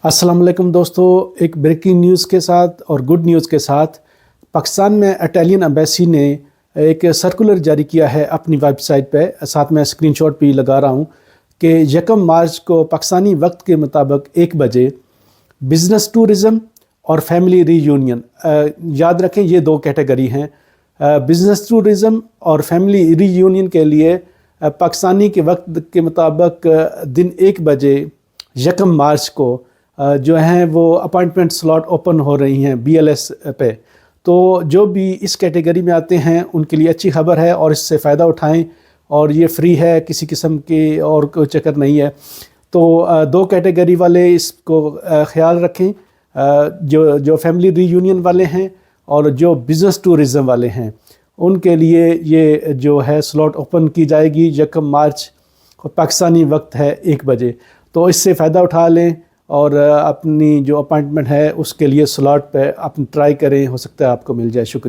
अस्सलाम वालेकुम दोस्तों, एक ब्रेकिंग न्यूज़ के साथ और गुड न्यूज़ के साथ पाकिस्तान में इटालियन एम्बेसी ने एक सर्कुलर जारी किया है अपनी वेबसाइट पे। साथ में स्क्रीनशॉट भी लगा रहा हूँ कि 1 मार्च को पाकिस्तानी वक्त के मुताबिक 1 बजे बिज़नेस टूरिज़म और फैमिली रीयूनियन, याद रखें ये 2 कैटेगरी हैं। बिज़नेस टूरिज़म और फैमिली रीयूनियन के लिए पाकिस्तानी के वक्त के मुताबिक दिन 1 बजे 1 मार्च को जो हैं वो अपॉइंटमेंट स्लॉट ओपन हो रही हैं BLS पे। तो जो भी इस कैटेगरी में आते हैं उनके लिए अच्छी खबर है और इससे फ़ायदा उठाएं, और ये फ्री है, किसी किस्म की और कोई चक्कर नहीं है। तो 2 कैटेगरी वाले इसको ख्याल रखें, जो फैमिली रीयूनियन वाले हैं और जो बिज़नेस टूरिज़म वाले हैं, उनके लिए ये जो है स्लॉट ओपन की जाएगी 1 मार्च को। पाकिस्तानी वक्त है 1 बजे, तो इससे फ़ायदा उठा लें और अपनी जो अपॉइंटमेंट है उसके लिए स्लॉट पे आप ट्राई करें, हो सकता है आपको मिल जाए। शुक्रिया।